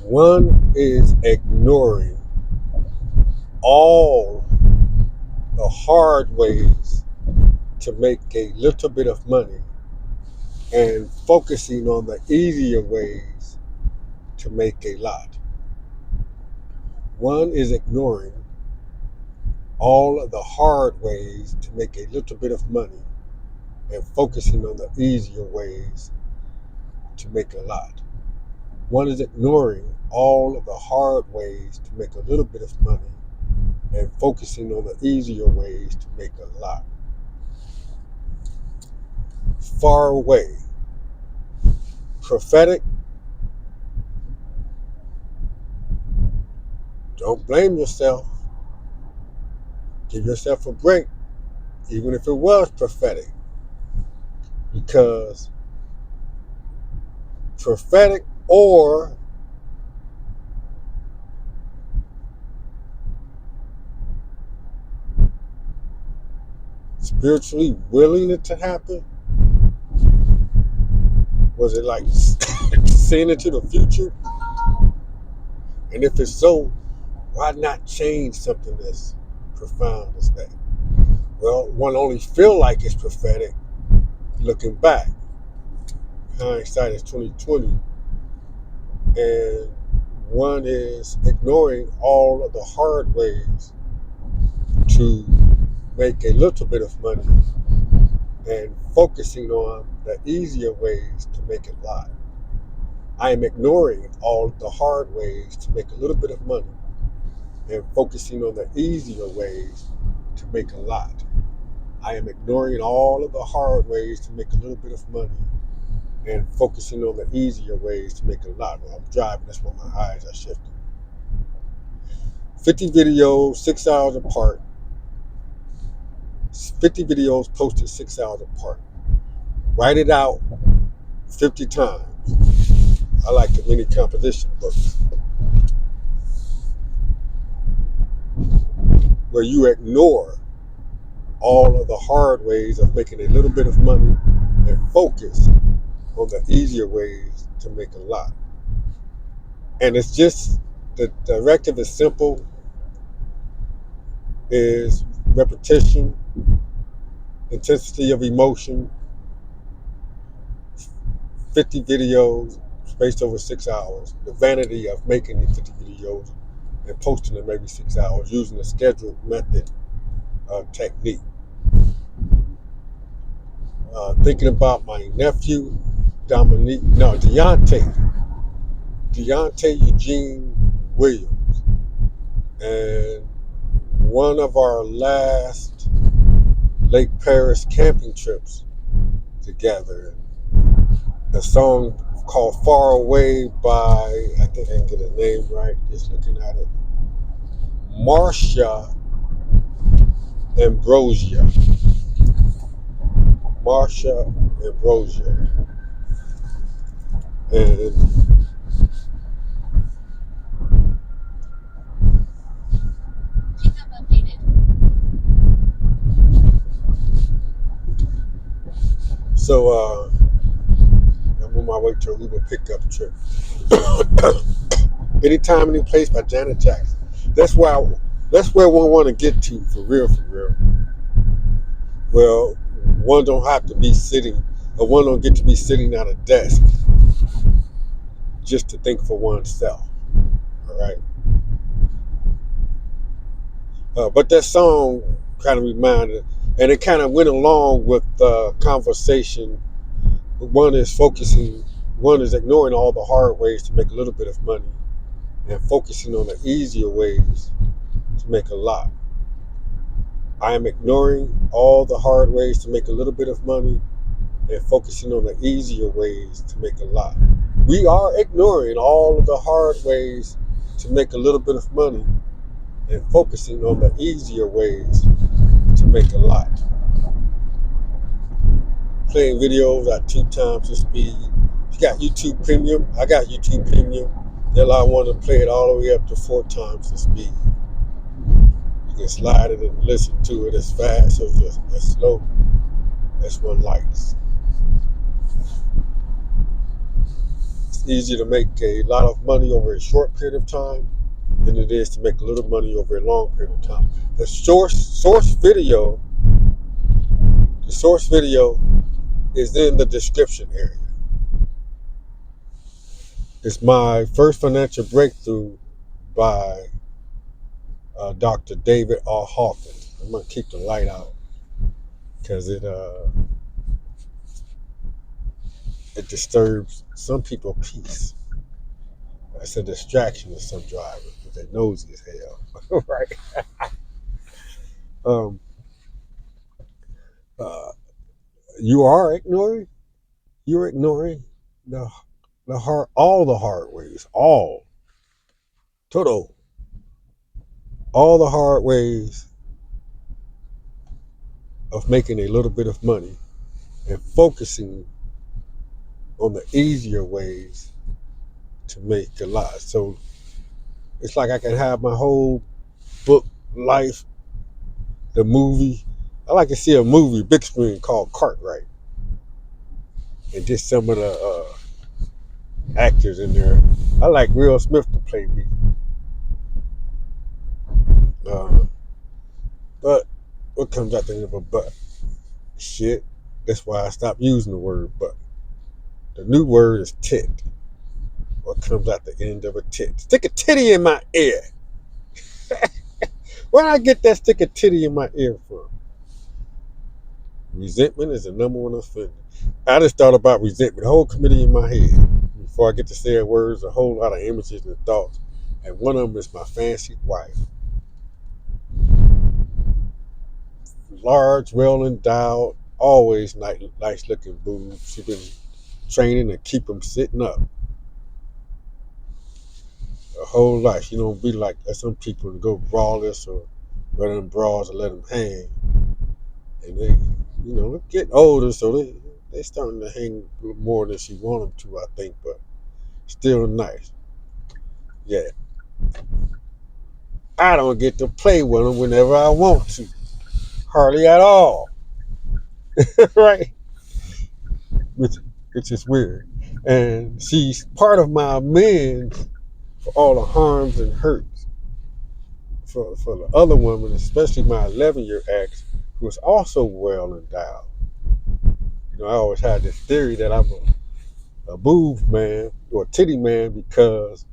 One is ignoring all the hard ways to make a little bit of money and focusing on the easier ways to make a lot. One is ignoring all of the hard ways to make a little bit of money and focusing on the easier ways to make a lot. One is ignoring all of the hard ways to make a little bit of money and focusing on the easier ways to make a lot. Far away. Prophetic. Don't blame yourself. Give yourself a break, even if it was prophetic. Because prophetic or spiritually willing it to happen? Was it like seeing into the future? And if it's so, why not change something as profound as that? Well, one only feel like it's prophetic looking back. Hindsight is 2020, and one is ignoring all of the hard ways to make a little bit of money and focusing on the easier ways to make it lot. I am ignoring all the hard ways to make a little bit of money and focusing on the easier ways to make a lot. I am ignoring all of the hard ways to make a little bit of money and focusing on the easier ways to make a lot. When I'm driving, that's why my eyes are shifting. 50 videos, 6 hours apart. 50 videos posted 6 hours apart. Write it out 50 times. I like the mini composition books where you ignore all of the hard ways of making a little bit of money and focus on the easier ways to make a lot. And it's just, the directive is simple, is repetition, intensity of emotion, 50 videos spaced over 6 hours, the vanity of making these 50 videos and posting them every 6 hours using a scheduled method technique. Thinking about my nephew, Dyonté Eugene Williams. And one of our last Lake Paris camping trips together, a song called Far Away by, I think I can get a name right, just looking at it, Marsha Ambrosia. And so I'm on my way to a Uber pickup trip. Anytime, any place by Janet Jackson. That's where one want to get to for real. Well, one don't have to be sitting, or one don't get to be sitting at a desk just to think for oneself. All right. But that song kind of reminded, and it kind of went along with the conversation. One is ignoring all the hard ways to make a little bit of money and focusing on the easier ways to make a lot. I am ignoring all the hard ways to make a little bit of money and focusing on the easier ways to make a lot. We are ignoring all of the hard ways to make a little bit of money and focusing on the easier ways to make a lot. Playing videos at 2 times the speed. If you got YouTube Premium, I got YouTube Premium. They'll allow one to play it all the way up to 4 times the speed. You can slide it and listen to it as fast or as slow as one likes. It's easier to make a lot of money over a short period of time than it is to make a little money over a long period of time. The source video is in the description area. It's my first financial breakthrough by Dr. David R. Hawkins. I'm gonna keep the light out because it disturbs some people's peace. It's a distraction to some drivers, but they're nosy as hell, right? Um, uh, you're ignoring the all the hard ways, total, all the hard ways of making a little bit of money and focusing on the easier ways to make a lot. So it's like I can have my whole book, life, the movie. I like to see a movie, big screen, called Cartwright, and just some of the actors in there. I like Will Smith to play me. Uh, but what comes out the end of a but? Shit. That's why I stopped using the word but. The new word is tit. What comes out the end of a tit? Stick a titty in my ear. Where did I get that stick a titty in my ear from? Resentment is the number one offender. I just thought about resentment, the whole committee in my head. Before I get to say words, a whole lot of images and thoughts. And one of them is my fancy wife. Large, well endowed, always nice looking boobs. She's been training to keep them sitting up a whole life. She don't be like some people to go braless or wear them bras and let them hang. And they, they're getting older, so they starting to hang a little more than she want them to, I think, but still nice. Yeah. I don't get to play with them whenever I want to. Hardly at all. Right? Which, which is weird. And she's part of my amends for all the harms and hurts for the other woman, especially my 11-year ex, who was also well endowed. I always had this theory that I'm a boob man or a titty man because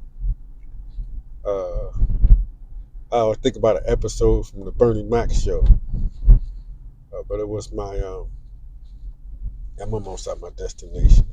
uh, I always think about an episode from the Bernie Mac show. But it was I'm almost at my destination.